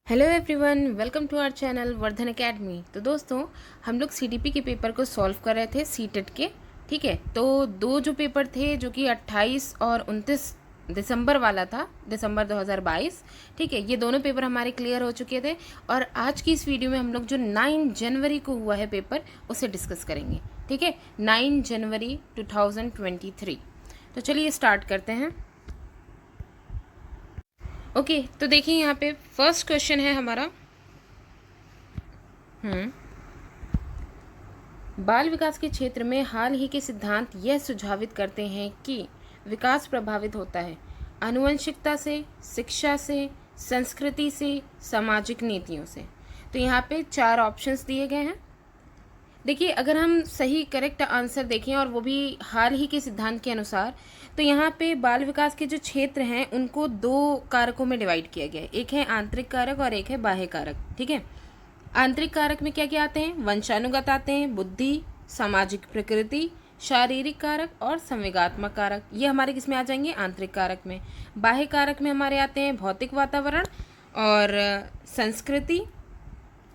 Hello everyone, welcome to our channel Vardhan Academy. तो दोस्तों, हम लोग सीटीपी के पेपर को सॉल्व कर रहे थे सीटेट के। ठीक है, तो दो जो पेपर थे जो कि 28 और 29 दिसंबर वाला था, दिसंबर 2022। ठीक है, ये दोनों पेपर हमारे क्लियर हो चुके थे और आज की इस वीडियो में हम लोग जो 9 जनवरी को हुआ है पेपर उसे डिस्कस करेंगे। ठीक है, 9 जनवरी 2023। तो चलिए स्टार्ट करते हैं। ओके, तो देखिए यहाँ पे फर्स्ट क्वेश्चन है हमारा। बाल विकास के क्षेत्र में हाल ही के सिद्धांत यह सुझावित करते हैं कि विकास प्रभावित होता है आनुवंशिकता से, शिक्षा से, संस्कृति से, सामाजिक नीतियों से। तो यहाँ पे 4 ऑप्शंस दिए गए हैं। देखिए, अगर हम सही करेक्ट आंसर देखें और वो भी हाल ही के सिद्धांत के अनुसार, तो यहाँ पे बाल विकास के जो क्षेत्र हैं उनको 2 कारकों में डिवाइड किया गया है। एक है आंतरिक कारक और एक है बाह्य कारक। ठीक है, आंतरिक कारक में क्या क्या आते हैं? वंशानुगत आते हैं, बुद्धि, सामाजिक प्रकृति, शारीरिक कारक और संवेगात्मक कारक। ये हमारे किस में आ जाएंगे? आंतरिक कारक में। बाह्य कारक में हमारे आते हैं भौतिक वातावरण और संस्कृति,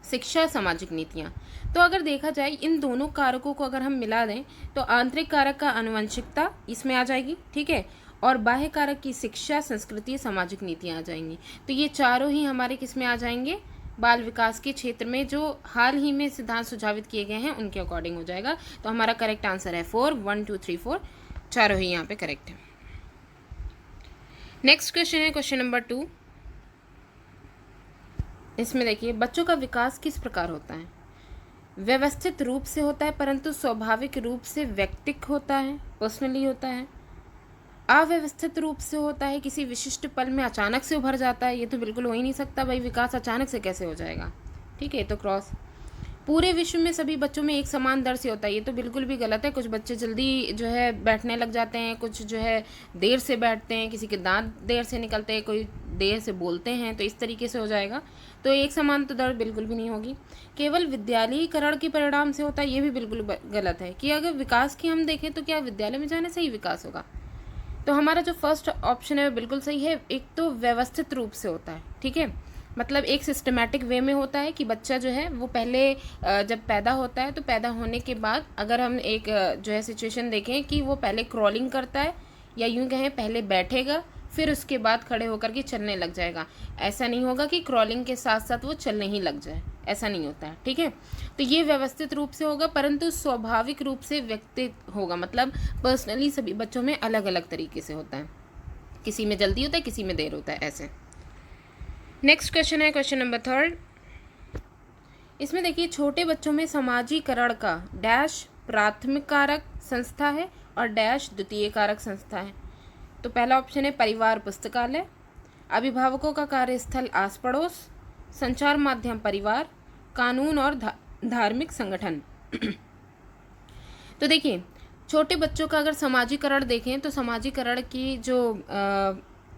शिक्षा, सामाजिक नीतियाँ। तो अगर देखा जाए इन दोनों कारकों को अगर हम मिला दें तो आंतरिक कारक का आनुवंशिकता इसमें आ जाएगी। ठीक है, और बाह्य कारक की शिक्षा, संस्कृति, सामाजिक नीतियाँ आ जाएंगी। तो ये चारों ही हमारे किस में आ जाएंगे? बाल विकास के क्षेत्र में जो हाल ही में सिद्धांत सुझावित किए गए हैं उनके अकॉर्डिंग हो जाएगा। तो हमारा करेक्ट आंसर है 4, 1, 2, 3, 4, चारों ही यहाँ पे करेक्ट है। नेक्स्ट क्वेश्चन है क्वेश्चन नंबर 2। इसमें देखिए, बच्चों का विकास किस प्रकार होता है? व्यवस्थित रूप से होता है परंतु स्वाभाविक रूप से व्यक्तिक होता है, पर्सनली होता है। अव्यवस्थित रूप से होता है, किसी विशिष्ट पल में अचानक से उभर जाता है। ये तो बिल्कुल हो ही नहीं सकता भाई, विकास अचानक से कैसे हो जाएगा? ठीक है, तो क्रॉस। पूरे विश्व में सभी बच्चों में एक समान दर से होता है। ये तो बिल्कुल भी गलत है। कुछ बच्चे जल्दी जो है बैठने लग जाते हैं, कुछ जो है देर से बैठते हैं, किसी के दांत देर से निकलते हैं, कोई देर से बोलते हैं, तो इस तरीके से हो जाएगा। तो एक समान तो दर बिल्कुल भी नहीं होगी। केवल विद्यालयीकरण के परिणाम से होता है, ये भी बिल्कुल गलत है कि अगर विकास की हम देखें तो क्या विद्यालय में जाने से ही विकास होगा? तो हमारा जो फर्स्ट ऑप्शन है वो बिल्कुल सही है। एक तो व्यवस्थित रूप से होता है। ठीक है, मतलब एक सिस्टमैटिक वे में होता है कि बच्चा जो है वो पहले जब पैदा होता है तो पैदा होने के बाद अगर हम एक जो है सिचुएशन देखें कि वो पहले क्रॉलिंग करता है, या यूं कहें पहले बैठेगा फिर उसके बाद खड़े होकर के चलने लग जाएगा। ऐसा नहीं होगा कि क्रॉलिंग के साथ साथ वो चलने ही लग जाए, ऐसा नहीं होता है। ठीक है, तो ये व्यवस्थित रूप से होगा परंतु स्वाभाविक रूप से व्यक्तित होगा, मतलब पर्सनली सभी बच्चों में अलग अलग तरीके से होता है। किसी में जल्दी होता है, किसी में देर होता है, ऐसे। नेक्स्ट क्वेश्चन है क्वेश्चन नंबर 3। इसमें देखिए, छोटे बच्चों में समाजीकरण का डैश प्राथमिक कारक संस्था है और डैश द्वितीय कारक संस्था है। तो पहला ऑप्शन है परिवार पुस्तकालय, अभिभावकों का कार्यस्थल आस पड़ोस, संचार माध्यम परिवार, कानून और धार्मिक संगठन। तो देखिए, छोटे बच्चों का अगर समाजीकरण देखें तो समाजीकरण की जो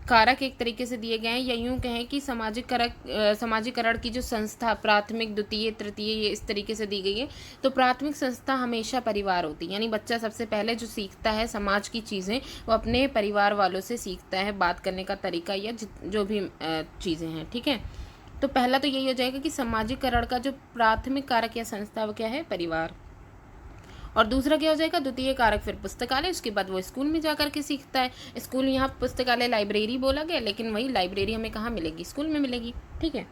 कारक एक तरीके से दिए गए हैं, या यूं कहें कि समाजीकरण की जो संस्था प्राथमिक, द्वितीय, तृतीय, ये इस तरीके से दी गई है। तो प्राथमिक संस्था हमेशा परिवार होती है, यानी बच्चा सबसे पहले जो सीखता है समाज की चीज़ें वो अपने परिवार वालों से सीखता है, बात करने का तरीका या जो भी चीज़ें हैं। ठीक है, तो पहला तो यही हो जाएगा कि समाजीकरण का जो प्राथमिक कारक या संस्था वो क्या है? परिवार। और दूसरा क्या हो जाएगा? द्वितीय कारक फिर पुस्तकालय। उसके बाद वो स्कूल में जाकर के सीखता है। स्कूल, यहाँ पुस्तकालय लाइब्रेरी बोला गया, लेकिन वही लाइब्रेरी हमें कहाँ मिलेगी? स्कूल में मिलेगी। ठीक है,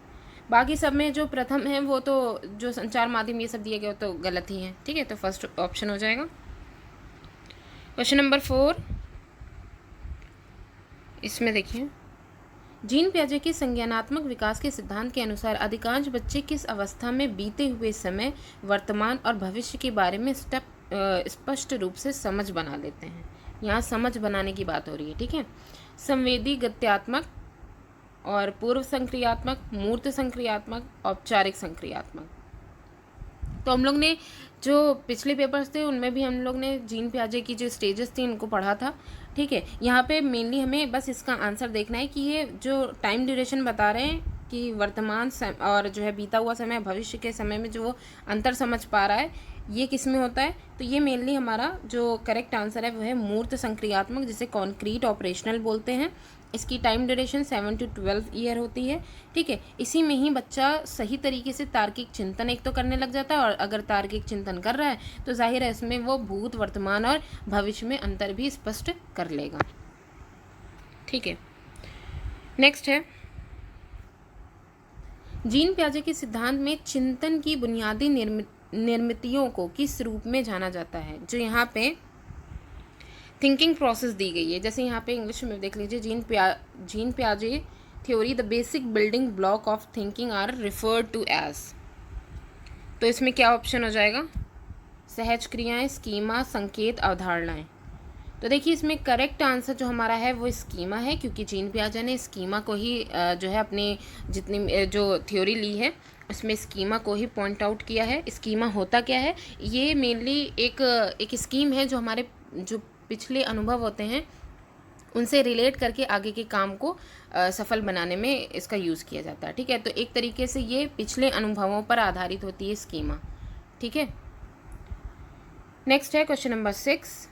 बाकी सब में जो प्रथम है वो तो जो संचार माध्यम ये सब दिए गए तो गलत ही है। ठीक है, तो फर्स्ट ऑप्शन हो जाएगा। Question number 4। इसमें देखिए, जीन पियाजे के संज्ञानात्मक विकास के सिद्धांत के अनुसार अधिकांश बच्चे किस अवस्था में बीते हुए समय, वर्तमान और भविष्य के बारे में स्पष्ट रूप से समझ बना लेते हैं? यहाँ समझ बनाने की बात हो रही है। ठीक है, संवेदी गत्यात्मक और पूर्व संक्रियात्मक, मूर्त संक्रियात्मक, औपचारिक संक्रियात्मक। तो हम लोग ने जो पिछले पेपर्स थे उनमें भी हम लोग ने जीन पियाजे की जो स्टेजेस थी उनको पढ़ा था। ठीक है, यहाँ पे मेनली हमें बस इसका आंसर देखना है कि ये जो टाइम ड्यूरेशन बता रहे हैं कि वर्तमान समय और जो है बीता हुआ समय, भविष्य के समय में जो वो अंतर समझ पा रहा है, ये किस में होता है? तो ये मेनली हमारा जो करेक्ट आंसर है वो है मूर्त संक्रियात्मक, जिसे कॉन्क्रीट ऑपरेशनल बोलते हैं। इसकी टाइम ड्यूरेशन 7 to 12 ईयर होती है। ठीक है, इसी में ही बच्चा सही तरीके से तार्किक चिंतन एक तो करने लग जाता है, और अगर तार्किक चिंतन कर रहा है तो जाहिर है इसमें वो भूत, वर्तमान और भविष्य में अंतर भी स्पष्ट कर लेगा। ठीक है, नेक्स्ट है, जीन पियाजे के सिद्धांत में चिंतन की बुनियादी निर्मितियों को किस रूप में जाना जाता है? जो यहाँ पे थिंकिंग प्रोसेस दी गई है, जैसे यहाँ पे इंग्लिश में देख लीजिए, जीन पियाजे theory the basic building block of thinking are referred to as. तो इसमें क्या ऑप्शन हो जाएगा? सहज क्रियाएं, स्कीमा, संकेत, अवधारणाएं। तो देखिए इसमें करेक्ट आंसर जो हमारा है वो स्कीमा है, क्योंकि जीन पियाजे ने स्कीमा को ही जो है अपनी जितनी जो थ्योरी ली है उसमें स्कीमा को ही पॉइंट आउट किया है। स्कीमा होता क्या है? ये मेनली एक स्कीम है जो हमारे जो पिछले अनुभव होते हैं उनसे रिलेट करके आगे के काम को सफल बनाने में इसका यूज़ किया जाता है। ठीक है, तो एक तरीके से ये पिछले अनुभवों पर आधारित होती है स्कीमा। ठीक है, नेक्स्ट है क्वेश्चन नंबर 6।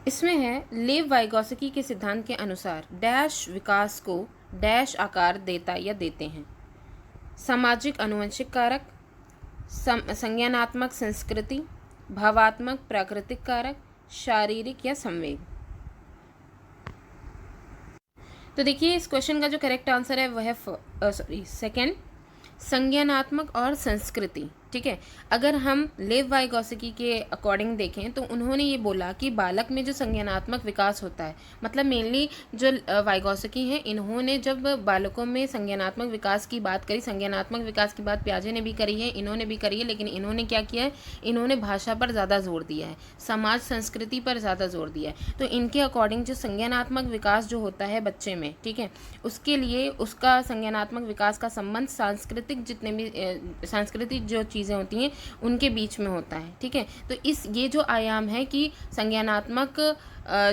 इसमें है, लेव वाइगोत्स्की के सिद्धांत के अनुसार डैश विकास को डैश आकार देता या देते हैं? सामाजिक अनुवंशिक कारक, संज्ञानात्मक संस्कृति, भावात्मक प्राकृतिक कारक, शारीरिक या संवेग। तो देखिए इस क्वेश्चन का जो करेक्ट आंसर है वह है सेकंड, संज्ञानात्मक और संस्कृति। ठीक है, अगर हम लेव वाइगोत्स्की के अकॉर्डिंग देखें तो उन्होंने ये बोला कि बालक में जो संज्ञानात्मक विकास होता है, मतलब मेनली जो वाइगोत्स्की हैं इन्होंने जब बालकों में संज्ञानात्मक विकास की बात करी, संज्ञानात्मक विकास की बात पियाजे ने भी करी है, इन्होंने भी करी है, लेकिन इन्होंने क्या किया है, इन्होंने भाषा पर ज़्यादा जोर दिया है, समाज संस्कृति पर ज़्यादा जोर दिया है। तो इनके अकॉर्डिंग जो संज्ञानात्मक विकास जो होता है बच्चे में, ठीक है, उसके लिए उसका संज्ञानात्मक विकास का संबंध सांस्कृतिक जितने भी सांस्कृतिक जो चीज़ें होती हैं उनके बीच में होता है। ठीक है, तो ये जो आयाम है कि संज्ञानात्मक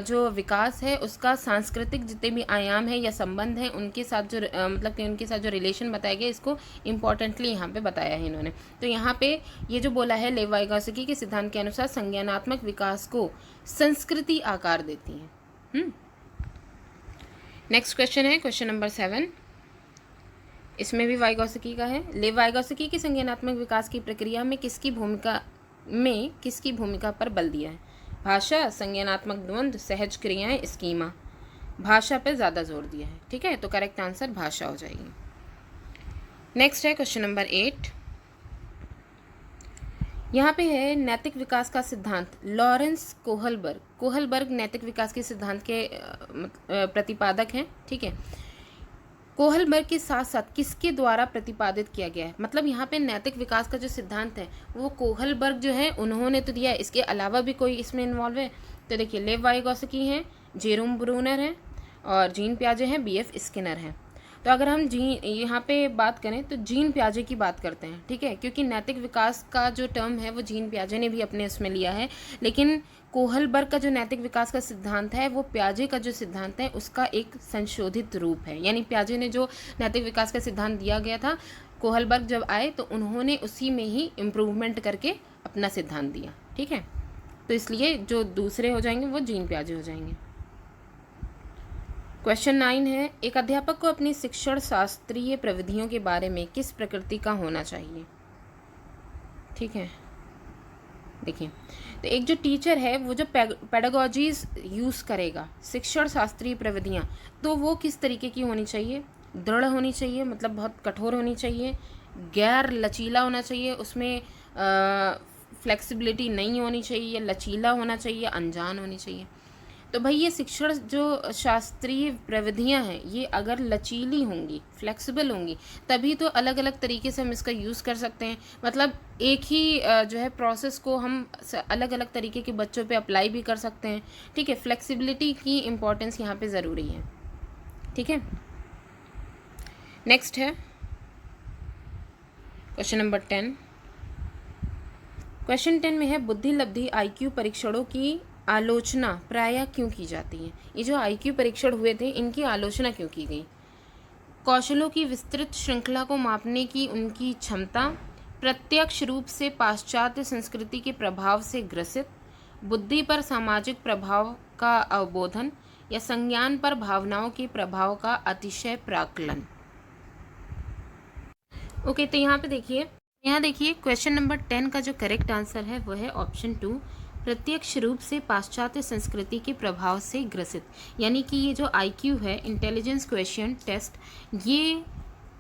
जो विकास है उसका सांस्कृतिक जितने भी आयाम है या संबंध है उनके साथ जो मतलब कि उनके साथ जो रिलेशन बताया गया, इसको इम्पॉर्टेंटली यहाँ पे बताया है इन्होंने। तो यहाँ पे ये जो बोला है, लेव वाइगोत्स्की के सिद्धांत के अनुसार संज्ञानात्मक विकास को संस्कृति आकार देती है। नेक्स्ट क्वेश्चन है क्वेश्चन नंबर 7। इसमें भी वाइगोत्स्की का है। लेव वाइगोत्स्की की संज्ञानात्मक विकास की प्रक्रिया में किसकी भूमिका पर बल दिया है? भाषा, संज्ञानात्मक द्वंद्व, सहज क्रियाएं, स्कीमा। भाषा पर ज़्यादा जोर दिया है। ठीक है, तो करेक्ट आंसर भाषा हो जाएगी। नेक्स्ट है क्वेश्चन नंबर 8। यहाँ पे है नैतिक विकास का सिद्धांत। लॉरेंस कोहलबर्ग नैतिक विकास के सिद्धांत के प्रतिपादक हैं। ठीक है, कोहलबर्ग के साथ साथ किसके द्वारा प्रतिपादित किया गया है? मतलब यहाँ पे नैतिक विकास का जो सिद्धांत है वो कोहलबर्ग जो है उन्होंने तो दिया है, इसके अलावा भी कोई इसमें इन्वॉल्व है? तो देखिए लेव वाइगोत्स्की हैं, जेरोम ब्रूनर हैं और जीन पियाजे हैं, BF स्किनर हैं। तो अगर हम यहाँ पे बात करें तो जीन पियाजे की बात करते हैं। ठीक है, क्योंकि नैतिक विकास का जो टर्म है वो जीन पियाजे ने भी अपने उसमें लिया है, लेकिन कोहलबर्ग का जो नैतिक विकास का सिद्धांत है वो पियाजे का जो सिद्धांत है उसका एक संशोधित रूप है। यानी पियाजे ने जो नैतिक विकास का सिद्धांत दिया गया था, कोहलबर्ग जब आए तो उन्होंने उसी में ही इम्प्रूवमेंट करके अपना सिद्धांत दिया। ठीक है, तो इसलिए जो दूसरे हो जाएंगे वो जीन पियाजे हो जाएंगे। क्वेश्चन 9 है, एक अध्यापक को अपनी शिक्षण शास्त्रीय प्रविधियों के बारे में किस प्रकृति का होना चाहिए? ठीक है, देखिए तो एक जो टीचर है वो जो पेडागोजीज यूज़ करेगा, शिक्षण शास्त्रीय प्रविधियाँ, तो वो किस तरीके की होनी चाहिए? दृढ़ होनी चाहिए, मतलब बहुत कठोर होनी चाहिए, गैर लचीला होना चाहिए, उसमें फ्लेक्सिबिलिटी नहीं होनी चाहिए, लचीला होना चाहिए, अनजान होनी चाहिए। तो भाई ये शिक्षण जो शास्त्रीय प्रविधियां हैं ये अगर लचीली होंगी, फ्लेक्सिबल होंगी, तभी तो अलग अलग तरीके से हम इसका यूज़ कर सकते हैं। मतलब एक ही जो है प्रोसेस को हम अलग अलग तरीके के बच्चों पे अप्लाई भी कर सकते हैं। ठीक है, फ्लेक्सिबिलिटी की इम्पोर्टेंस यहाँ पे ज़रूरी है। ठीक है, नेक्स्ट है क्वेश्चन नंबर 10। क्वेश्चन 10 में है, बुद्धि लब्धि IQ परीक्षणों की आलोचना प्रायः क्यों की जाती है? ये जो IQ परीक्षण हुए थे इनकी आलोचना क्यों की गई? कौशलों की विस्तृत श्रृंखला को मापने की उनकी क्षमता, प्रत्यक्ष रूप से पाश्चात्य संस्कृति के प्रभाव से ग्रसित, बुद्धि पर सामाजिक प्रभाव का अवबोधन, या संज्ञान पर भावनाओं के प्रभाव का अतिशय प्राक्कलन। ओके, तो यहाँ पे देखिए, यहाँ देखिए क्वेश्चन नंबर 10 का जो करेक्ट आंसर है वो है ऑप्शन 2, प्रत्यक्ष रूप से पाश्चात्य संस्कृति के प्रभाव से ग्रसित। यानी कि ये जो IQ है, इंटेलिजेंस क्वेश्चन टेस्ट, ये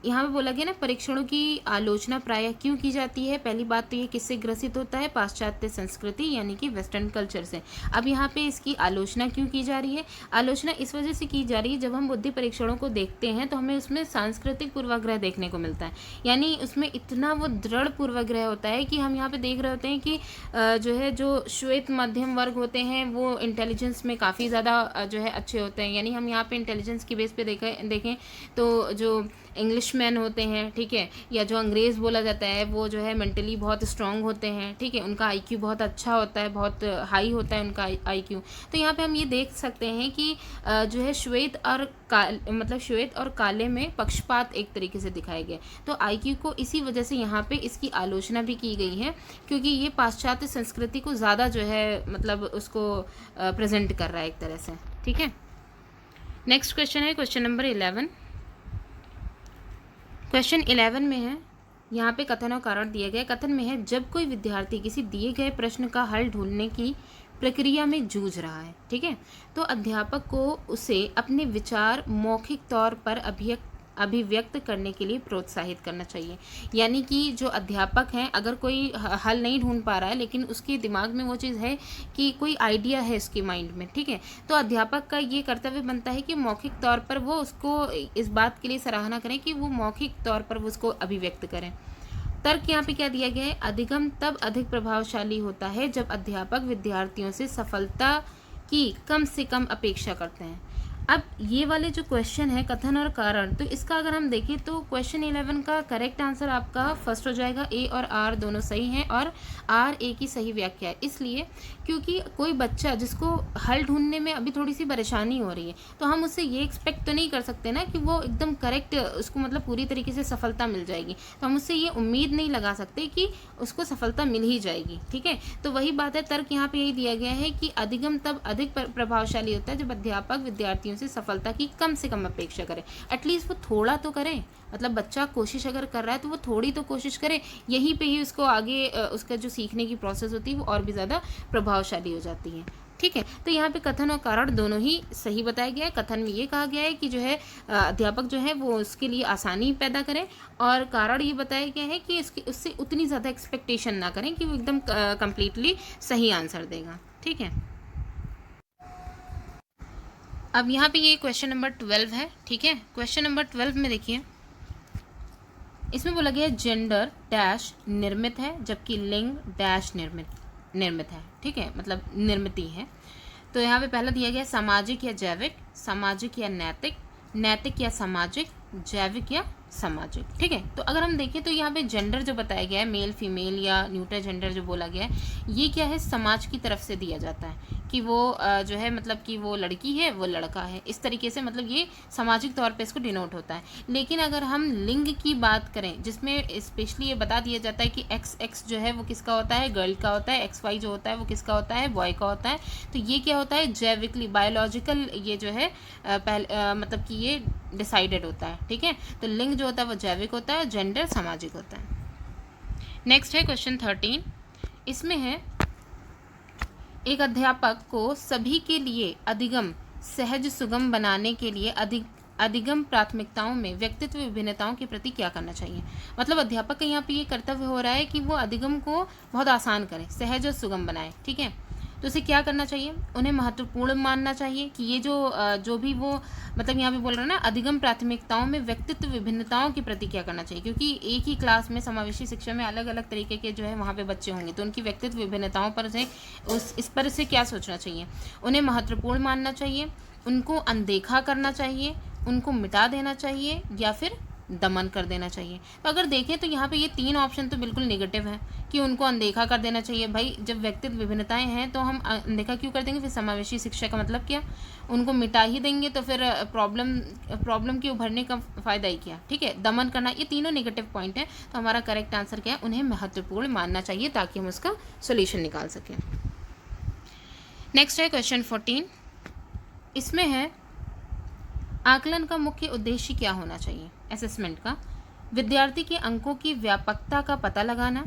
यहाँ पे बोला गया ना, परीक्षणों की आलोचना प्रायः क्यों की जाती है। पहली बात तो ये किससे ग्रसित होता है, पाश्चात्य संस्कृति यानी कि वेस्टर्न कल्चर से। अब यहाँ पे इसकी आलोचना क्यों की जा रही है, आलोचना इस वजह से की जा रही है, जब हम बुद्धि परीक्षणों को देखते हैं तो हमें उसमें सांस्कृतिक पूर्वाग्रह देखने को मिलता है। यानी उसमें इतना वो दृढ़ पूर्वाग्रह होता है कि हम यहाँ पे देख रहे होते हैं कि जो है, जो श्वेत मध्यम वर्ग होते हैं वो इंटेलिजेंस में काफ़ी ज़्यादा जो है अच्छे होते हैं। यानी हम यहाँ पे इंटेलिजेंस की बेस पे देखें तो जो इंग्लिश मैन होते हैं, ठीक है, या जो अंग्रेज़ बोला जाता है, वो जो है मेंटली बहुत स्ट्रांग होते हैं, ठीक है, उनका IQ बहुत अच्छा होता है, बहुत हाई होता है उनका IQ। तो यहाँ पे हम ये देख सकते हैं कि जो है श्वेत और काले में पक्षपात एक तरीके से दिखाए गए। तो IQ को इसी वजह से यहाँ पे इसकी आलोचना भी की गई है, क्योंकि ये पाश्चात्य संस्कृति को ज़्यादा जो है मतलब उसको प्रेजेंट कर रहा है एक तरह से, ठीक है। नेक्स्ट क्वेश्चन है क्वेश्चन नंबर 11। क्वेश्चन 11 में है, यहाँ पे कथन और कारण दिया गया। कथन में है, जब कोई विद्यार्थी किसी दिए गए प्रश्न का हल ढूंढने की प्रक्रिया में जूझ रहा है, ठीक है, तो अध्यापक को उसे अपने विचार मौखिक तौर पर अभिव्यक्त करने के लिए प्रोत्साहित करना चाहिए। यानी कि जो अध्यापक हैं, अगर कोई हल नहीं ढूंढ पा रहा है लेकिन उसके दिमाग में वो चीज़ है कि कोई आइडिया है उसके माइंड में, ठीक है, तो अध्यापक का ये कर्तव्य बनता है कि मौखिक तौर पर वो उसको इस बात के लिए सराहना करें कि वो मौखिक तौर पर वो उसको अभिव्यक्त करें। तर्क यहाँ पे क्या दिया गया है, अधिगम तब अधिक प्रभावशाली होता है जब अध्यापक विद्यार्थियों से सफलता की कम से कम अपेक्षा करते हैं। अब ये वाले जो क्वेश्चन है कथन और कारण, तो इसका अगर हम देखें तो क्वेश्चन 11 का करेक्ट आंसर आपका फर्स्ट हो जाएगा। A और R दोनों सही हैं और R A की सही व्याख्या है। इसलिए क्योंकि कोई बच्चा जिसको हल ढूंढने में अभी थोड़ी सी परेशानी हो रही है, तो हम उससे ये एक्सपेक्ट तो नहीं कर सकते ना कि वो एकदम करेक्ट उसको मतलब पूरी तरीके से सफलता मिल जाएगी। तो हम उससे ये उम्मीद नहीं लगा सकते कि उसको सफलता मिल ही जाएगी, ठीक है। तो वही बात है, तर्क यहाँ पे यही दिया गया है कि अधिगम तब अधिक प्रभावशाली होता है जब अध्यापक विद्यार्थियों से सफलता की कम से कम अपेक्षा करें। एटलीस्ट वो थोड़ा तो करें, मतलब बच्चा कोशिश अगर कर रहा है तो वो थोड़ी तो कोशिश करे। यहीं पे ही उसको आगे उसका जो सीखने की प्रोसेस होती है वो और भी ज़्यादा प्रभावशाली हो जाती है, ठीक है। तो यहाँ पे कथन और कारण दोनों ही सही बताया गया है। कथन में ये कहा गया है कि जो है अध्यापक जो है वो उसके लिए आसानी पैदा करें, और कारण ये बताया गया है कि उससे उतनी ज़्यादा एक्सपेक्टेशन ना करें कि वो एकदम कम्प्लीटली सही आंसर देगा, ठीक है। अब यहाँ पे ये क्वेश्चन नंबर 12 है, ठीक है। क्वेश्चन नंबर 12 में देखिए, इसमें बोला गया जेंडर डैश निर्मित है जबकि लिंग डैश निर्मित है, ठीक है, मतलब निर्मिती है। तो यहाँ पे पहला दिया गया सामाजिक या जैविक, सामाजिक या नैतिक, नैतिक या सामाजिक, जैविक या सामाजिक, ठीक है। तो अगर हम देखें तो यहाँ पे जेंडर जो बताया गया है, मेल फीमेल या न्यूट्रल जेंडर जो बोला गया है, ये क्या है, समाज की तरफ से दिया जाता है कि वो जो है मतलब कि वो लड़की है वो लड़का है, इस तरीके से मतलब ये सामाजिक तौर पे इसको डिनोट होता है। लेकिन अगर हम लिंग की बात करें, जिसमें स्पेशली ये बता दिया जाता है कि XX जो है वो किसका होता है, गर्ल का होता है, XY जो होता है वो किसका होता है, बॉय का होता है। तो ये क्या होता है, जैविकली बायोलॉजिकल ये जो है मतलब कि ये डिसाइडेड होता है, ठीक है। तो लिंग जो होता है वो जैविक होता है, जेंडर सामाजिक होता है। नेक्स्ट है क्वेश्चन 13। इसमें है, एक अध्यापक को सभी के लिए अधिगम सहज सुगम बनाने के लिए अधिगम प्राथमिकताओं में व्यक्तित्व विभिन्नताओं के प्रति क्या करना चाहिए। मतलब अध्यापक का यहाँ पे ये कर्तव्य हो रहा है कि वो अधिगम को बहुत आसान करे, सहज और सुगम बनाए, ठीक है। तो उसे क्या करना चाहिए, उन्हें महत्वपूर्ण मानना चाहिए कि ये जो भी वो मतलब यहाँ पे बोल रहा है ना, अधिगम प्राथमिकताओं में व्यक्तित्व विभिन्नताओं के प्रति क्या करना चाहिए, क्योंकि एक ही क्लास में समावेशी शिक्षा में अलग अलग तरीके के जो है वहाँ पे बच्चे होंगे, तो उनकी व्यक्तित्व विभिन्नताओं पर से इस पर से क्या सोचना चाहिए। उन्हें महत्वपूर्ण मानना चाहिए, उनको अनदेखा करना चाहिए, उनको मिटा देना चाहिए, या फिर दमन कर देना चाहिए। तो अगर देखें तो यहाँ पे ये 3 ऑप्शन तो बिल्कुल नेगेटिव है कि उनको अनदेखा कर देना चाहिए। भाई जब व्यक्तित्व विभिन्नताएं हैं तो हम अनदेखा क्यों कर देंगे, फिर समावेशी शिक्षा का मतलब क्या, उनको मिटा ही देंगे तो फिर प्रॉब्लम के उभरने का फ़ायदा ही क्या, ठीक है। दमन करना, ये तीनों नेगेटिव पॉइंट है। तो हमारा करेक्ट आंसर क्या है, उन्हें महत्वपूर्ण मानना चाहिए ताकि हम उसका सोल्यूशन निकाल सकें। नेक्स्ट है क्वेश्चन 14। इसमें है आकलन का मुख्य उद्देश्य क्या होना चाहिए, असेसमेंट का। विद्यार्थी के अंकों की व्यापकता का पता लगाना,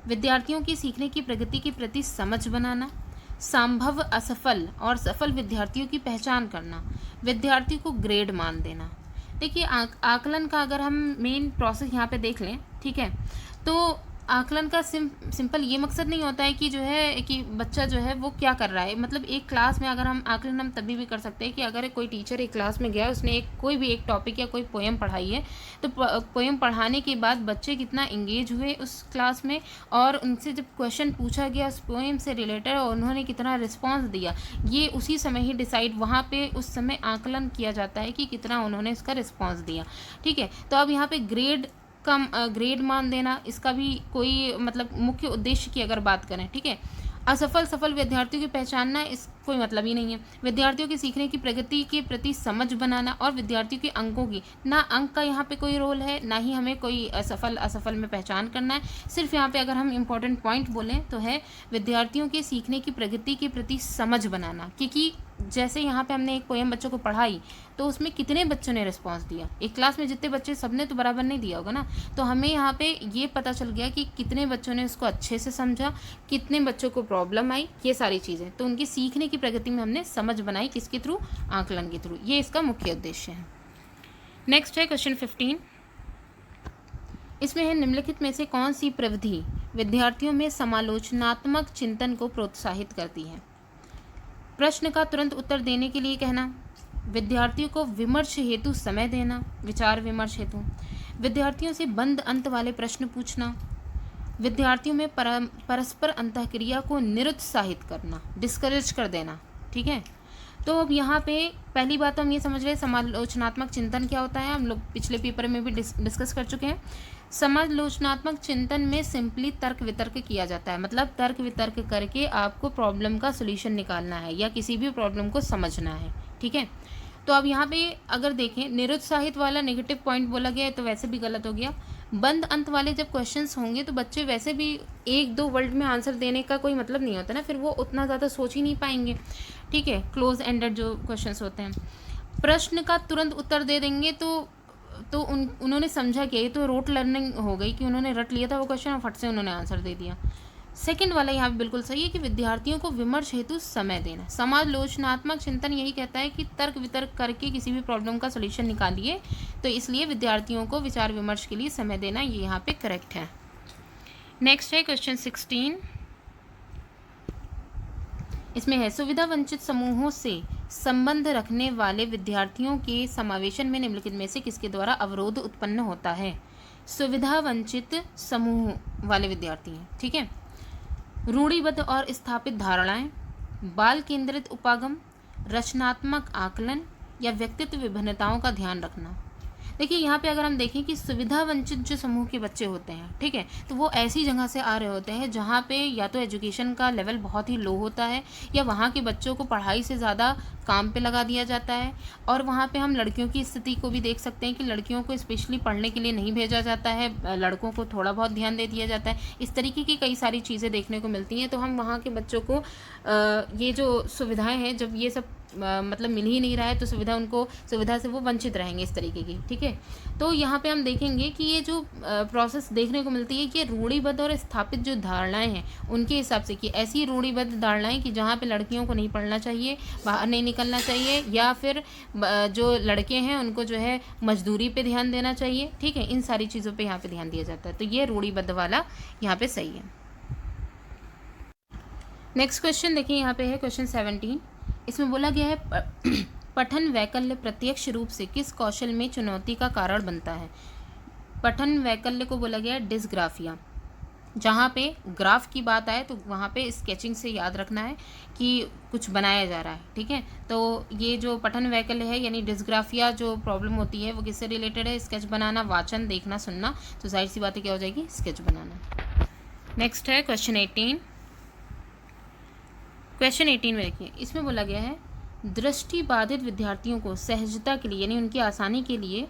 विद्यार्थियों की सीखने की प्रगति के प्रति समझ बनाना, संभव असफल और सफल विद्यार्थियों की पहचान करना, विद्यार्थी को ग्रेड मान देना। देखिए आकलन का अगर हम मेन प्रोसेस यहाँ पे देख लें, ठीक है, तो आकलन का सिंपल ये मकसद नहीं होता है कि जो है कि बच्चा जो है वो क्या कर रहा है। मतलब एक क्लास में अगर हम आकलन हम तभी भी कर सकते हैं कि अगर कोई टीचर एक क्लास में गया, उसने कोई भी एक टॉपिक या कोई पोएम पढ़ाई है, तो पोएम पढ़ाने के बाद बच्चे कितना इंगेज हुए उस क्लास में, और उनसे जब क्वेश्चन पूछा गया उस पोएम से रिलेटेड और उन्होंने कितना रिस्पॉन्स दिया, ये उसी समय ही डिसाइड, वहाँ पे उस समय आकलन किया जाता है कि कितना उन्होंने इसका रिस्पॉन्स दिया। ठीक है, तो अब यहाँ पे ग्रेड मान देना, इसका भी कोई मतलब मुख्य उद्देश्य की अगर बात करें, ठीक है। असफल सफल विद्यार्थियों की पहचानना, इस कोई मतलब ही नहीं है। विद्यार्थियों की सीखने की प्रगति के प्रति समझ बनाना, और विद्यार्थियों के अंकों की, ना अंक का यहाँ पे कोई रोल है, ना ही हमें कोई असफल में पहचान करना है। सिर्फ यहाँ पे अगर हम इम्पोर्टेंट पॉइंट बोलें तो है विद्यार्थियों के सीखने की प्रगति के प्रति समझ बनाना। क्योंकि जैसे यहाँ पे हमने एक पोएम बच्चों को पढ़ाई, तो उसमें कितने बच्चों ने रिस्पॉन्स दिया, एक क्लास में जितने बच्चे सबने तो बराबर नहीं दिया होगा ना, तो हमें यहाँ पे ये पता चल गया कि कितने बच्चों ने उसको अच्छे से समझा, कितने बच्चों को प्रॉब्लम आई, ये सारी चीज़ें। तो उनकी सीखने की प्रगति में हमने समझ बनाई, किसके थ्रू, आकलन के थ्रू। ये इसका मुख्य उद्देश्य है। नेक्स्ट है क्वेश्चन 15। इसमें है निम्नलिखित में से कौन सी प्रविधि विद्यार्थियों में समालोचनात्मक चिंतन को प्रोत्साहित करती है। प्रश्न का तुरंत उत्तर देने के लिए कहना, विद्यार्थियों को विमर्श हेतु समय देना, विचार विमर्श हेतु, विद्यार्थियों से बंद अंत वाले प्रश्न पूछना, विद्यार्थियों में परस्पर अंतःक्रिया को निरुत्साहित करना, डिस्करेज कर देना। ठीक है, तो अब यहाँ पे पहली बात हम ये समझ रहे समालोचनात्मक चिंतन क्या होता है। हम लोग पिछले पेपर में भी डिस्कस कर चुके हैं। समालोचनात्मक चिंतन में सिंपली तर्क वितर्क किया जाता है, मतलब तर्क वितर्क करके आपको प्रॉब्लम का सोल्यूशन निकालना है या किसी भी प्रॉब्लम को समझना है। ठीक है, तो अब यहाँ पे अगर देखें, निरुत्साहित वाला नेगेटिव पॉइंट बोला गया है तो वैसे भी गलत हो गया। बंद अंत वाले जब क्वेश्चंस होंगे तो बच्चे वैसे भी एक दो वर्ड में आंसर देने का कोई मतलब नहीं होता ना, फिर वो उतना ज़्यादा सोच ही नहीं पाएंगे। ठीक है, क्लोज एंडेड जो क्वेश्चंस होते हैं। प्रश्न का तुरंत उत्तर दे देंगे तो उन्होंने समझा क्या, ये तो रोट लर्निंग हो गई कि उन्होंने रट लिया था वो क्वेश्चन और फट से उन्होंने आंसर दे दिया। सेकंड वाला यहाँ पे बिल्कुल सही है कि विद्यार्थियों को विमर्श हेतु समय देना। समालोचनात्मक चिंतन यही कहता है कि तर्क वितर्क करके किसी भी प्रॉब्लम का सोल्यूशन निकालिए, तो इसलिए विद्यार्थियों को विचार विमर्श के लिए समय देना, ये यहाँ पे करेक्ट है। नेक्स्ट है क्वेश्चन 16। इसमें है सुविधा वंचित समूहों से संबंध रखने वाले विद्यार्थियों के समावेशन में निम्नलिखित में से किसके द्वारा अवरोध उत्पन्न होता है। सुविधा वंचित समूह वाले विद्यार्थी हैं। ठीक है, रूढ़िबद्ध और स्थापित धारणाएं, बाल केंद्रित उपागम, रचनात्मक आकलन या व्यक्तित्व विभिन्नताओं का ध्यान रखना। देखिए यहाँ पे अगर हम देखें कि सुविधा वंचित जो समूह के बच्चे होते हैं, ठीक है, तो वो ऐसी जगह से आ रहे होते हैं जहाँ पे या तो एजुकेशन का लेवल बहुत ही लो होता है, या वहाँ के बच्चों को पढ़ाई से ज़्यादा काम पे लगा दिया जाता है। और वहाँ पे हम लड़कियों की स्थिति को भी देख सकते हैं कि लड़कियों को स्पेशली पढ़ने के लिए नहीं भेजा जाता है, लड़कों को थोड़ा बहुत ध्यान दे दिया जाता है। इस तरीके की कई सारी चीज़ें देखने को मिलती हैं। तो हम वहाँ के बच्चों को ये जो सुविधाएँ हैं, जब ये सब मतलब मिल ही नहीं रहा है तो सुविधा से वो वंचित रहेंगे इस तरीके की। ठीक है, तो यहाँ पे हम देखेंगे कि ये जो प्रोसेस देखने को मिलती है कि रूढ़िबद्ध और स्थापित जो धारणाएं हैं उनके हिसाब से, कि ऐसी रूढ़िबद्ध धारणाएं कि जहाँ पे लड़कियों को नहीं पढ़ना चाहिए, बाहर नहीं निकलना चाहिए, या फिर जो लड़के हैं उनको जो है मजदूरी पे ध्यान देना चाहिए। ठीक है, इन सारी चीज़ों पे यहाँ पे ध्यान दिया जाता है, तो ये रूढ़िबद्ध वाला यहाँ पे सही है। नेक्स्ट क्वेश्चन देखिए, यहाँ पे है क्वेश्चन 17। इसमें बोला गया है पठन वैकल्य प्रत्यक्ष रूप से किस कौशल में चुनौती का कारण बनता है। पठन वैकल्य को बोला गया है डिस्ग्राफिया। जहाँ पे ग्राफ की बात आए तो वहाँ पे स्केचिंग से याद रखना है कि कुछ बनाया जा रहा है। ठीक है, तो ये जो पठन वैकल्य है यानी डिस्ग्राफिया जो प्रॉब्लम होती है वो किससे रिलेटेड है। स्केच बनाना, वाचन, देखना, सुनना, तो जाहिर सी बात है क्या हो जाएगी, स्केच बनाना। नेक्स्ट है क्वेश्चन 18। क्वेश्चन 18 में देखिए, इसमें बोला गया है दृष्टि बाधित विद्यार्थियों को सहजता के लिए यानी उनकी आसानी के लिए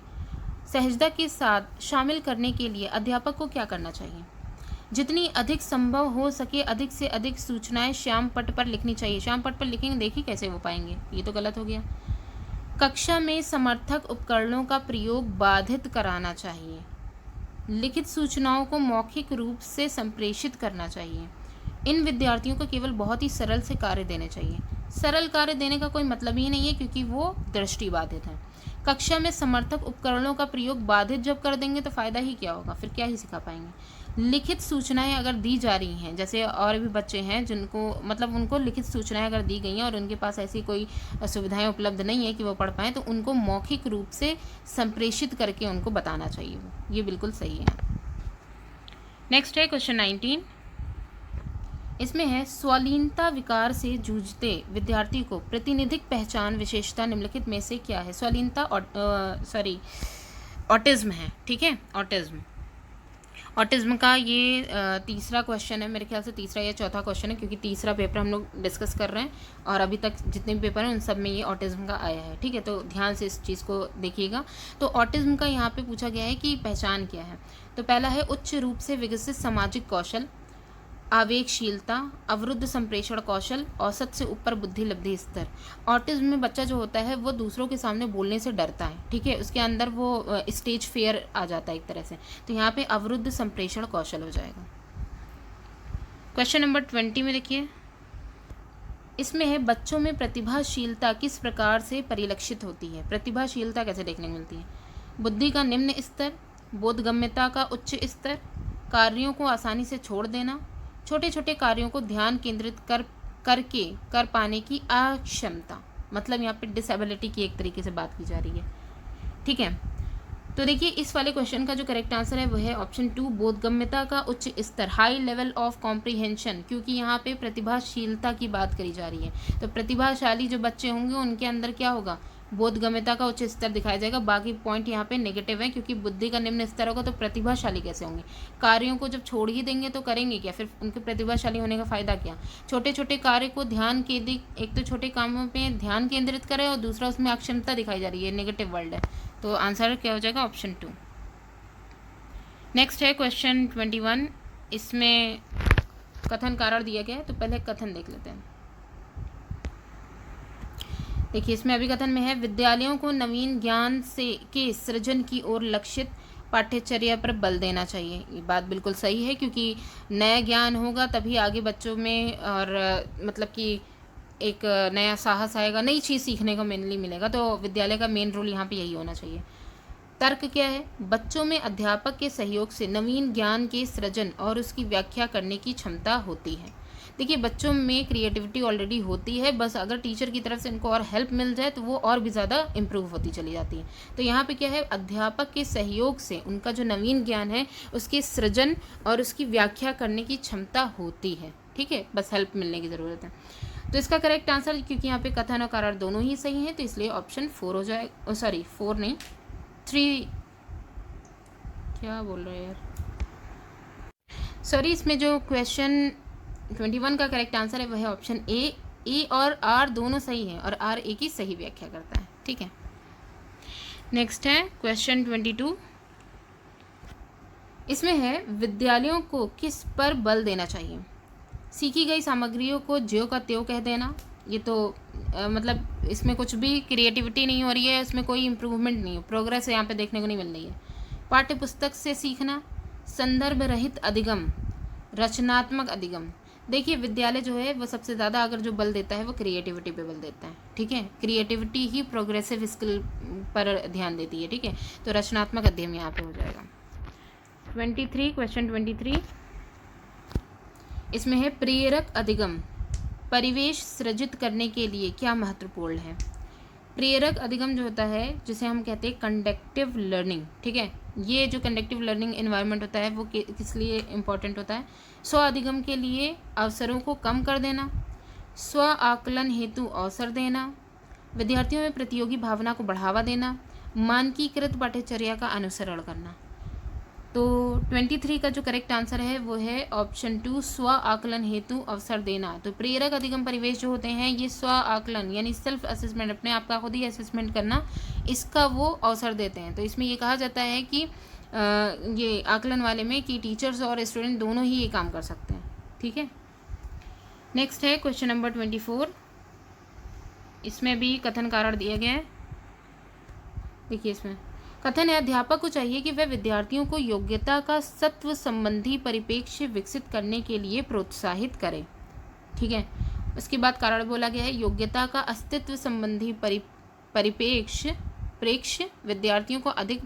सहजता के साथ शामिल करने के लिए अध्यापक को क्या करना चाहिए। जितनी अधिक संभव हो सके अधिक से अधिक सूचनाएं श्याम पट पर लिखनी चाहिए। श्याम पट पर लिखेंगे, देखिए कैसे हो पाएंगे, ये तो गलत हो गया। कक्षा में समर्थक उपकरणों का प्रयोग बाधित कराना चाहिए। लिखित सूचनाओं को मौखिक रूप से संप्रेषित करना चाहिए। इन विद्यार्थियों को केवल बहुत ही सरल से कार्य देने चाहिए। सरल कार्य देने का कोई मतलब ही नहीं है क्योंकि वो दृष्टि बाधित है। कक्षा में समर्थक उपकरणों का प्रयोग बाधित जब कर देंगे तो फ़ायदा ही क्या होगा, फिर क्या ही सिखा पाएंगे। लिखित सूचनाएं अगर दी जा रही हैं, जैसे और भी बच्चे हैं जिनको मतलब उनको लिखित सूचनाएं अगर दी गई हैं और उनके पास ऐसी कोई सुविधाएं उपलब्ध नहीं है कि वो पढ़ पाएँ, तो उनको मौखिक रूप से संप्रेषित करके उनको बताना चाहिए। ये बिल्कुल सही है। नेक्स्ट है क्वेश्चन 19। इसमें है स्वलीनता विकार से जूझते विद्यार्थी को प्रातिनिधिक पहचान विशेषता निम्नलिखित में से क्या है। स्वलीनता ऑटिज्म है, ठीक है, ऑटिज्म का ये तीसरा क्वेश्चन है, मेरे ख्याल से तीसरा या चौथा क्वेश्चन है, क्योंकि तीसरा पेपर हम लोग डिस्कस कर रहे हैं और अभी तक जितने भी पेपर हैं उन सब में ये ऑटिज्म का आया है, ठीक है। तो ध्यान से इस चीज़ को देखिएगा। तो ऑटिज्म का यहाँ पे पूछा गया है कि पहचान क्या है। तो पहला है उच्च रूप से विकसित सामाजिक कौशल, आवेगशीलता, अवरुद्ध संप्रेषण कौशल, औसत से ऊपर बुद्धि लब्धि स्तर। ऑटिज्म में बच्चा जो होता है वो दूसरों के सामने बोलने से डरता है, ठीक है, उसके अंदर वो स्टेज फेयर आ जाता है एक तरह से। तो यहाँ पे अवरुद्ध संप्रेषण कौशल हो जाएगा। क्वेश्चन नंबर 20 में देखिए, इसमें है बच्चों में प्रतिभाशीलता किस प्रकार से परिलक्षित होती है। प्रतिभाशीलता कैसे देखने को मिलती है। बुद्धि का निम्न स्तर, बोधगम्यता का उच्च स्तर, कार्यों को आसानी से छोड़ देना, छोटे छोटे कार्यों को ध्यान केंद्रित कर पाने की अक्षमता। मतलब यहाँ पे डिसेबिलिटी की एक तरीके से बात की जा रही है, ठीक है। तो देखिए इस वाले क्वेश्चन का जो करेक्ट आंसर है वो है ऑप्शन 2, बोधगम्यता का उच्च स्तर, हाई लेवल ऑफ कॉम्प्रीहेंशन, क्योंकि यहाँ पे प्रतिभाशीलता की बात करी जा रही है। तो प्रतिभाशाली जो बच्चे होंगे उनके अंदर क्या होगा, बोधगम्यता का उच्च स्तर दिखाया जाएगा। बाकी पॉइंट यहाँ पे नेगेटिव है क्योंकि बुद्धि का निम्न स्तर होगा तो प्रतिभाशाली कैसे होंगे। कार्यों को जब छोड़ ही देंगे तो करेंगे क्या, फिर उनके प्रतिभाशाली होने का फ़ायदा क्या। छोटे छोटे कार्य को ध्यान केंद्रित, एक तो छोटे कामों पे ध्यान केंद्रित करें और दूसरा उसमें अक्षमता दिखाई जा रही है, नेगेटिव वर्ड है। तो आंसर क्या हो जाएगा, ऑप्शन 2। नेक्स्ट है क्वेश्चन 21। इसमें कथन कारण दिया गया है, तो पहले कथन देख लेते हैं। देखिए इसमें अभी कथन में है, विद्यालयों को नवीन ज्ञान के सृजन की ओर लक्षित पाठ्यचर्या पर बल देना चाहिए। ये बात बिल्कुल सही है क्योंकि नया ज्ञान होगा तभी आगे बच्चों में और मतलब कि एक नया साहस आएगा, नई चीज़ सीखने को मेनली मिलेगा। तो विद्यालय का मेन रोल यहाँ पे यही होना चाहिए। तर्क क्या है, बच्चों में अध्यापक के सहयोग से नवीन ज्ञान के सृजन और उसकी व्याख्या करने की क्षमता होती है। देखिए बच्चों में क्रिएटिविटी ऑलरेडी होती है, बस अगर टीचर की तरफ से इनको और हेल्प मिल जाए तो वो और भी ज़्यादा इम्प्रूव होती चली जाती है। तो यहाँ पे क्या है, अध्यापक के सहयोग से उनका जो नवीन ज्ञान है उसके सृजन और उसकी व्याख्या करने की क्षमता होती है, ठीक है, बस हेल्प मिलने की ज़रूरत है। तो इसका करेक्ट आंसर, क्योंकि यहाँ पे कथन और कारण दोनों ही सही हैं, तो इसलिए ऑप्शन 4 हो जाए, सॉरी 4 नहीं 3, क्या बोल रहे हैं यार, सॉरी। इसमें जो क्वेश्चन 21 का करेक्ट आंसर है वह है ऑप्शन ए और आर दोनों सही है और आर ए की सही व्याख्या करता है, ठीक है। नेक्स्ट है क्वेश्चन 22। इसमें है विद्यालयों को किस पर बल देना चाहिए। सीखी गई सामग्रियों को ज्यों का त्यों कह देना, ये तो मतलब इसमें कुछ भी क्रिएटिविटी नहीं हो रही है, इसमें कोई इम्प्रूवमेंट नहीं है, प्रोग्रेस यहाँ पे देखने को नहीं मिल रही है। पाठ्य पुस्तक से सीखना, संदर्भ रहित अधिगम, रचनात्मक अधिगम। देखिए विद्यालय जो है वो सबसे ज़्यादा अगर जो बल देता है वो क्रिएटिविटी पे बल देता है, ठीक है, क्रिएटिविटी ही प्रोग्रेसिव स्किल पर ध्यान देती है, ठीक है। तो रचनात्मक अध्ययन यहाँ पे हो जाएगा। 23 क्वेश्चन 23। इसमें है प्रेरक अधिगम परिवेश सृजित करने के लिए क्या महत्वपूर्ण है। प्रेरक अधिगम जो होता है जिसे हम कहते हैं कंडक्टिव लर्निंग, ठीक है, ये जो कंडक्टिव लर्निंग एनवायरनमेंट होता है वो किस लिए इम्पोर्टेंट होता है। स्व अधिगम के लिए अवसरों को कम कर देना, स्व आकलन हेतु अवसर देना, विद्यार्थियों में प्रतियोगी भावना को बढ़ावा देना, मानकीकृत पाठ्यचर्या का अनुसरण करना। तो 23 का जो करेक्ट आंसर है वो है ऑप्शन 2, स्व आकलन हेतु अवसर देना। तो प्रेरक अधिगम परिवेश जो होते हैं ये स्व आकलन यानी सेल्फ असेसमेंट, अपने आप का खुद ही असेसमेंट करना, इसका वो अवसर देते हैं। तो इसमें ये कहा जाता है कि ये आकलन वाले में कि टीचर्स और स्टूडेंट दोनों ही ये काम कर सकते हैं। ठीक है, नेक्स्ट है क्वेश्चन नंबर 24। इसमें भी कथन कारण दिया गया है। देखिए इसमें कथन है, अध्यापक को चाहिए कि वह विद्यार्थियों को योग्यता का सत्व संबंधी परिप्रेक्ष्य विकसित करने के लिए प्रोत्साहित करे। ठीक है, उसके बाद कारण बोला गया है, योग्यता का अस्तित्व संबंधी प्रेक्ष्य विद्यार्थियों को अधिक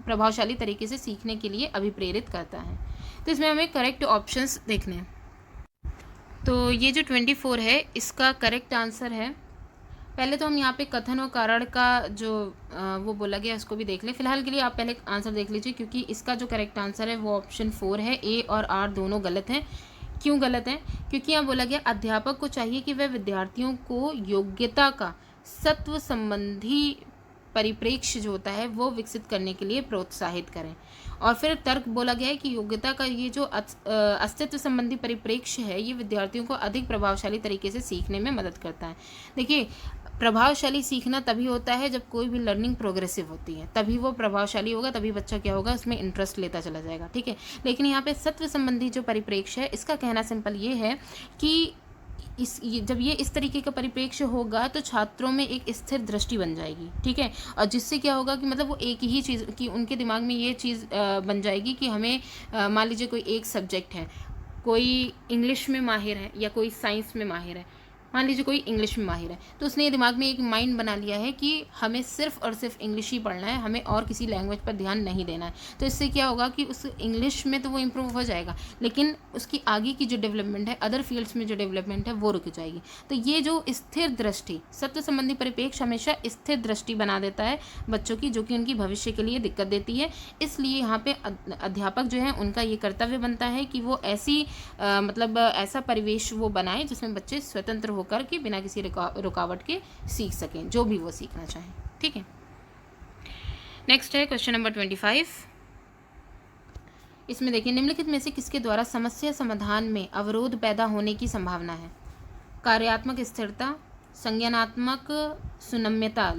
प्रभावशाली तरीके से सीखने के लिए अभिप्रेरित करता है। तो इसमें हमें करेक्ट ऑप्शंस देखने हैं। तो ये जो 24 है इसका करेक्ट आंसर है, पहले तो हम यहाँ पे कथन और कारण का जो वो बोला गया उसको भी देख लें। फिलहाल के लिए आप पहले आंसर देख लीजिए, क्योंकि इसका जो करेक्ट आंसर है वो ऑप्शन 4 है। ए और आर दोनों गलत हैं। क्यों गलत हैं? क्योंकि यहाँ बोला गया अध्यापक को चाहिए कि वह विद्यार्थियों को योग्यता का सत्व संबंधी परिप्रेक्ष्य जो होता है वो विकसित करने के लिए प्रोत्साहित करें। और फिर तर्क बोला गया है कि योग्यता का ये जो अस्तित्व संबंधी परिप्रेक्ष्य है ये विद्यार्थियों को अधिक प्रभावशाली तरीके से सीखने में मदद करता है। देखिए, प्रभावशाली सीखना तभी होता है जब कोई भी लर्निंग प्रोग्रेसिव होती है, तभी वो प्रभावशाली होगा, तभी बच्चा क्या होगा, उसमें इंटरेस्ट लेता चला जाएगा। ठीक है, लेकिन यहाँ पे सत्व संबंधी जो परिप्रेक्ष्य है इसका कहना सिंपल ये है कि जब ये इस तरीके का परिप्रेक्ष्य होगा तो छात्रों में एक स्थिर दृष्टि बन जाएगी। ठीक है, और जिससे क्या होगा कि मतलब वो एक ही चीज़ कि उनके दिमाग में ये चीज़ बन जाएगी कि हमें मान लीजिए कोई एक सब्जेक्ट है, कोई इंग्लिश में माहिर है या कोई साइंस में माहिर है, मान लीजिए कोई इंग्लिश में माहिर है, तो उसने दिमाग में एक माइंड बना लिया है कि हमें सिर्फ और सिर्फ इंग्लिश ही पढ़ना है, हमें और किसी लैंग्वेज पर ध्यान नहीं देना है। तो इससे क्या होगा कि उस इंग्लिश में तो वो इम्प्रूव हो जाएगा, लेकिन उसकी आगे की जो डेवलपमेंट है, अदर फील्ड्स में जो डेवलपमेंट है वो रुक जाएगी। तो ये जो स्थिर दृष्टि, सत्व संबंधी परिप्रेक्ष्य हमेशा स्थिर दृष्टि बना देता है बच्चों की, जो कि उनकी भविष्य के लिए दिक्कत देती है। इसलिए यहाँ पे अध्यापक जो है उनका ये कर्तव्य बनता है कि वो ऐसी मतलब ऐसा परिवेश वो बनाए जिसमें बच्चे स्वतंत्र होकर के बिना किसी रुकावट के सीख सकें जो भी वो सीखना चाहें। ठीक है, नेक्स्ट है क्वेश्चन नंबर 25। इसमें देखिए, निम्नलिखित में से किसके द्वारा समस्या समाधान में अवरोध पैदा होने की संभावना है? कार्यात्मक स्थिरता, संज्ञानात्मक सुनम्यता,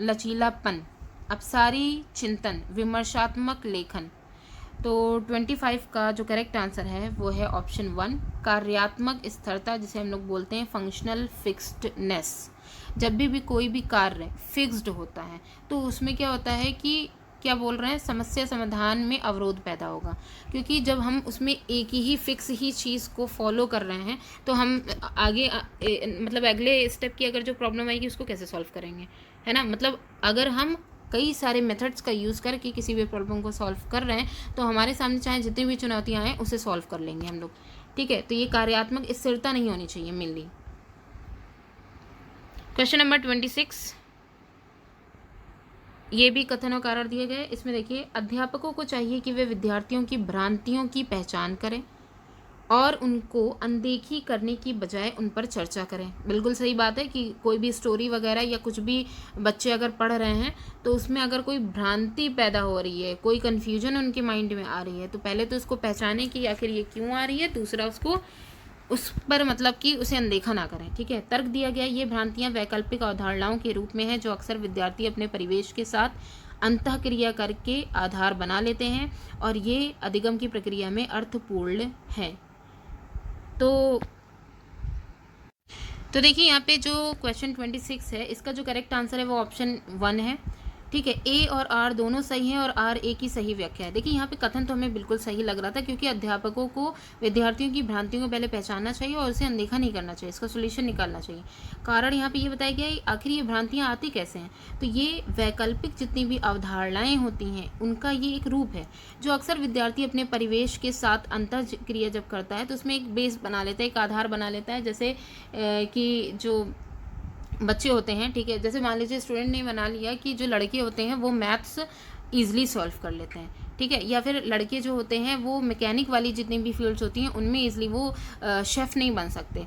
लचीलापन, अपसारी चिंतन, विमर्शात्मक लेखन। तो 25 का जो करेक्ट आंसर है वो है ऑप्शन 1, कार्यात्मक स्थिरता, जिसे हम लोग बोलते हैं फंक्शनल फिक्स्डनेस। जब भी कोई भी कार्य फिक्स्ड होता है तो उसमें क्या होता है कि क्या बोल रहे हैं, समस्या समाधान में अवरोध पैदा होगा, क्योंकि जब हम उसमें एक ही फिक्स ही चीज़ को फॉलो कर रहे हैं तो हम आगे मतलब अगले स्टेप की अगर जो प्रॉब्लम आएगी उसको कैसे सॉल्व करेंगे, है ना। मतलब अगर हम कई सारे मेथड्स का यूज़ करके किसी भी प्रॉब्लम को सॉल्व कर रहे हैं तो हमारे सामने चाहे जितनी भी चुनौतियाँ आएँ उसे सॉल्व कर लेंगे हम लोग। ठीक है, तो ये कार्यात्मक स्थिरता नहीं होनी चाहिए मेनली। क्वेश्चन नंबर 26, ये भी कथन और कारण दिए गए। इसमें देखिए, अध्यापकों को चाहिए कि वे विद्यार्थियों की भ्रांतियों की पहचान करें और उनको अनदेखी करने की बजाय उन पर चर्चा करें। बिल्कुल सही बात है कि कोई भी स्टोरी वगैरह या कुछ भी बच्चे अगर पढ़ रहे हैं तो उसमें अगर कोई भ्रांति पैदा हो रही है, कोई कन्फ्यूजन उनके माइंड में आ रही है, तो पहले तो उसको पहचानें कि आखिर ये क्यों आ रही है, दूसरा उसको उस पर मतलब कि उसे अनदेखा ना करें। ठीक है, तर्क दिया गया, ये भ्रांतियाँ वैकल्पिक अवधारणाओं के रूप में है जो अक्सर विद्यार्थी अपने परिवेश के साथ अंतःक्रिया करके आधार बना लेते हैं और ये अधिगम की प्रक्रिया में अर्थपूर्ण है। तो देखिए, यहाँ पे जो क्वेश्चन 26 है इसका जो करेक्ट आंसर है वो ऑप्शन 1 है। ठीक है, ए और आर दोनों सही हैं और आर ए की सही व्याख्या है। देखिए, यहाँ पे कथन तो हमें बिल्कुल सही लग रहा था, क्योंकि अध्यापकों को विद्यार्थियों की भ्रांतियों को पहले पहचानना चाहिए और उसे अनदेखा नहीं करना चाहिए, इसका सोल्यूशन निकालना चाहिए। कारण यहाँ पे ये बताया गया है आखिर ये भ्रांतियाँ आती कैसे हैं, तो ये वैकल्पिक जितनी भी अवधारणाएँ होती हैं उनका ये एक रूप है जो अक्सर विद्यार्थी अपने परिवेश के साथ अंतःक्रिया जब करता है तो उसमें एक बेस बना लेता है, एक आधार बना लेता है। जैसे कि जो बच्चे होते हैं, ठीक है, जैसे मान लीजिए स्टूडेंट ने बना लिया कि जो लड़के होते हैं वो मैथ्स ईजिली सॉल्व कर लेते हैं, ठीक है, या फिर लड़के जो होते हैं वो मैकेनिक वाली जितनी भी फील्ड्स होती हैं उनमें ईजिली वो शेफ़ नहीं बन सकते।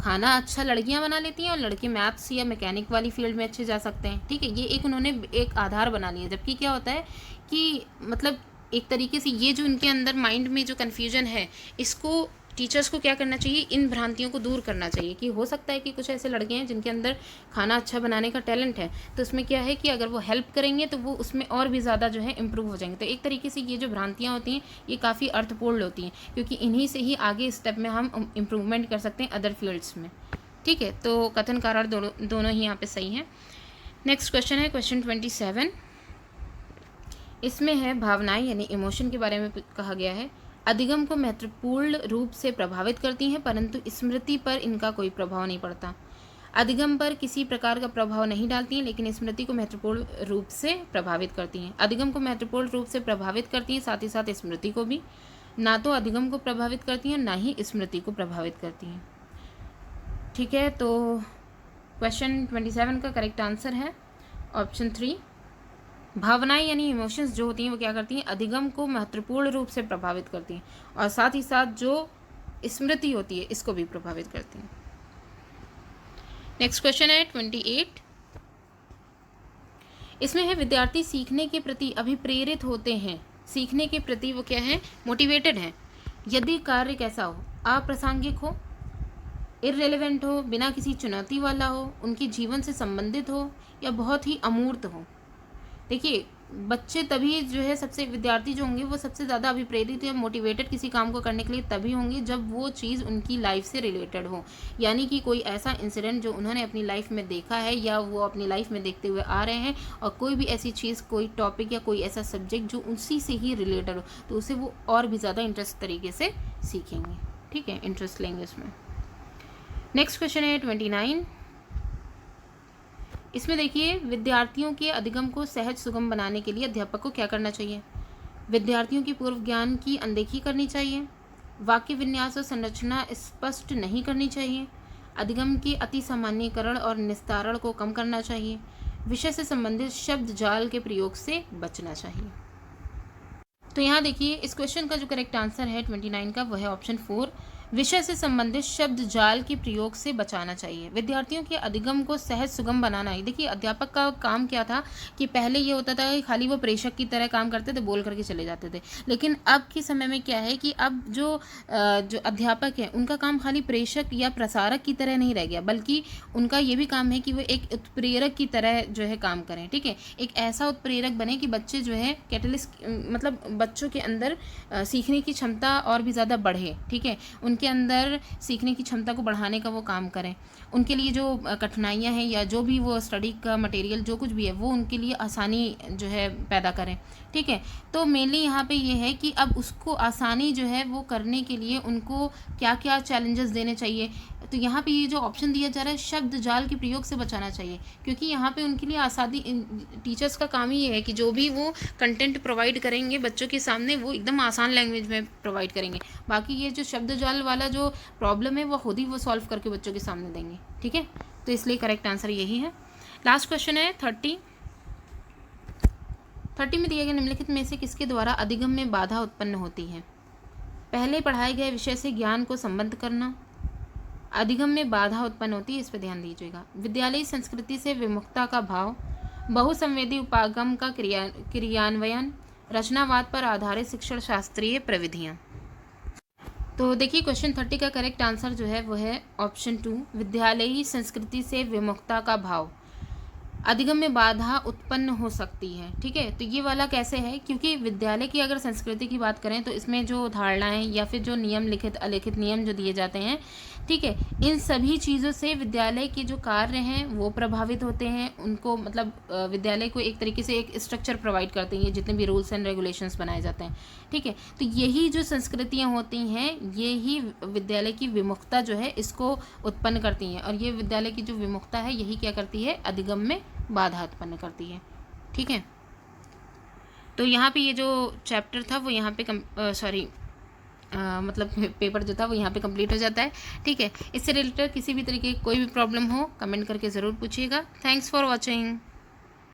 खाना अच्छा लड़कियां बना लेती हैं और लड़के मैथ्स या मैकेनिक वाली फील्ड में अच्छे जा सकते हैं। ठीक है, ये एक उन्होंने एक आधार बना लिया। जबकि क्या होता है कि मतलब एक तरीके से ये जो उनके अंदर माइंड में जो कन्फ्यूजन है इसको टीचर्स को क्या करना चाहिए, इन भ्रांतियों को दूर करना चाहिए कि हो सकता है कि कुछ ऐसे लड़के हैं जिनके अंदर खाना अच्छा बनाने का टैलेंट है, तो उसमें क्या है कि अगर वो हेल्प करेंगे तो वो उसमें और भी ज़्यादा जो है इम्प्रूव हो जाएंगे। तो एक तरीके से ये जो भ्रांतियाँ होती हैं ये काफ़ी अर्थपूर्ण होती हैं, क्योंकि इन्हीं से ही आगे स्टेप में हम इम्प्रूवमेंट कर सकते हैं अदर फील्ड्स में। ठीक है, तो कथन कारण दोनों ही यहाँ पे सही हैं। नेक्स्ट क्वेश्चन है क्वेश्चन 27। इसमें है भावनाएं यानी इमोशन के बारे में कहा गया है। अधिगम को महत्वपूर्ण रूप से प्रभावित करती हैं, परंतु स्मृति पर इनका कोई प्रभाव नहीं पड़ता। अधिगम पर किसी प्रकार का प्रभाव नहीं डालती हैं, लेकिन स्मृति को महत्वपूर्ण रूप से प्रभावित करती हैं। अधिगम को महत्वपूर्ण रूप से प्रभावित करती हैं, साथ ही साथ स्मृति को भी। ना तो अधिगम को प्रभावित करती हैं, ना ही स्मृति को प्रभावित करती हैं। ठीक है, तो क्वेश्चन 27 का करेक्ट आंसर है ऑप्शन 3। भावनाएं यानी इमोशंस जो होती हैं वो क्या करती हैं, अधिगम को महत्वपूर्ण रूप से प्रभावित करती हैं, और साथ ही साथ जो स्मृति होती है इसको भी प्रभावित करती हैं। नेक्स्ट क्वेश्चन है 28। इसमें है विद्यार्थी सीखने के प्रति अभिप्रेरित होते हैं। सीखने के प्रति वो क्या है, मोटिवेटेड हैं, यदि कार्य कैसा हो, अप्रासंगिक हो, इररिलेवेंट हो, बिना किसी चुनौती वाला हो, उनके जीवन से संबंधित हो, या बहुत ही अमूर्त हो। देखिए, बच्चे तभी जो है सबसे विद्यार्थी जो होंगे वो सबसे ज़्यादा अभिप्रेरित या मोटिवेटेड किसी काम को करने के लिए तभी होंगे जब वो चीज़ उनकी लाइफ से रिलेटेड हो, यानी कि कोई ऐसा इंसिडेंट जो उन्होंने अपनी लाइफ में देखा है या वो अपनी लाइफ में देखते हुए आ रहे हैं, और कोई भी ऐसी चीज़, कोई टॉपिक या कोई ऐसा सब्जेक्ट जो उसी से ही रिलेटेड हो, तो उसे वो और भी ज़्यादा इंटरेस्ट तरीके से सीखेंगे। ठीक है, इंटरेस्ट लेंगे उसमें। नेक्स्ट क्वेश्चन है 29। इसमें देखिए, विद्यार्थियों के अधिगम को सहज सुगम बनाने के लिए अध्यापक को क्या करना चाहिए। विद्यार्थियों की पूर्व ज्ञान की अनदेखी करनी चाहिए, वाक्य विन्यास और संरचना स्पष्ट नहीं करनी चाहिए, अधिगम के अति सामान्यीकरण और निस्तारण को कम करना चाहिए, विषय से संबंधित शब्द जाल के प्रयोग से बचना चाहिए। तो यहाँ देखिए, इस क्वेश्चन का जो करेक्ट आंसर है 29 का वो है ऑप्शन 4, विषय से संबंधित शब्द जाल के प्रयोग से बचाना चाहिए। विद्यार्थियों के अधिगम को सहज सुगम बनाना है। देखिए, अध्यापक का काम क्या था कि पहले ये होता था कि खाली वो प्रेषक की तरह काम करते थे, बोल करके चले जाते थे, लेकिन अब के समय में क्या है कि अब जो अध्यापक है उनका काम खाली प्रेषक या प्रसारक की तरह नहीं रह गया, बल्कि उनका ये भी काम है कि वो एक उत्प्रेरक की तरह जो है काम करें। ठीक है, एक ऐसा उत्प्रेरक बने कि बच्चे जो है कैटलिस्ट, मतलब बच्चों के अंदर सीखने की क्षमता और भी ज़्यादा बढ़े। ठीक है, उनके अंदर सीखने की क्षमता को बढ़ाने का वो काम करें, उनके लिए जो कठिनाइयाँ हैं या जो भी वो स्टडी का मटेरियल जो कुछ भी है वो उनके लिए आसानी जो है पैदा करें। ठीक है, तो मेनली यहाँ पे ये है कि अब उसको आसानी जो है वो करने के लिए उनको क्या क्या चैलेंजेस देने चाहिए। तो यहाँ पे ये जो ऑप्शन दिया जा रहा है, शब्द जाल के प्रयोग से बचाना चाहिए, क्योंकि यहाँ पे उनके लिए आसानी, टीचर्स का काम ही ये है कि जो भी वो कंटेंट प्रोवाइड करेंगे बच्चों के सामने वो एकदम आसान लैंग्वेज में प्रोवाइड करेंगे। बाकी ये जो शब्द जाल वाला जो प्रॉब्लम है वो खुद ही वो सॉल्व करके बच्चों के सामने देंगे। ठीक है, तो इसलिए करेक्ट आंसर यही है। लास्ट क्वेश्चन है 30 में दिए गए निम्नलिखित में से किसके द्वारा अधिगम में बाधा उत्पन्न होती है। पहले पढ़ाए गए विषय से ज्ञान को संबद्ध करना, अधिगम में बाधा उत्पन्न होती है, इस पर ध्यान दीजिएगा। विद्यालयी संस्कृति से विमुखता का भाव, बहुसंवेदी उपागम का क्रियान्वयन, रचनावाद पर आधारित शिक्षण शास्त्रीय प्रविधियाँ। तो देखिए, क्वेश्चन 30 का करेक्ट आंसर जो है वो है ऑप्शन 2, विद्यालयी संस्कृति से विमुखता का भाव, अधिगम में बाधा उत्पन्न हो सकती है। ठीक है, तो ये वाला कैसे है, क्योंकि विद्यालय की अगर संस्कृति की बात करें तो इसमें जो धारणाएं या फिर जो नियम, लिखित अलिखित नियम जो दिए जाते हैं, ठीक है, इन सभी चीज़ों से विद्यालय के जो कार्य हैं वो प्रभावित होते हैं। उनको मतलब विद्यालय को एक तरीके से एक स्ट्रक्चर प्रोवाइड करते हैं, जितने भी रूल्स एंड रेगुलेशंस बनाए जाते हैं। ठीक है, तो यही जो संस्कृतियाँ होती हैं यही विद्यालय की विमुखता जो है इसको उत्पन्न करती हैं, और ये विद्यालय की जो विमुखता है यही क्या करती है, अधिगम में बाधा उत्पन्न करती है। ठीक है, तो यहाँ पे ये जो चैप्टर था वो यहाँ पे मतलब पेपर जो था वो यहाँ पे कंप्लीट हो जाता है। ठीक है, इससे रिलेटेड किसी भी तरीके की कोई भी प्रॉब्लम हो कमेंट करके ज़रूर पूछिएगा। Thanks for watching.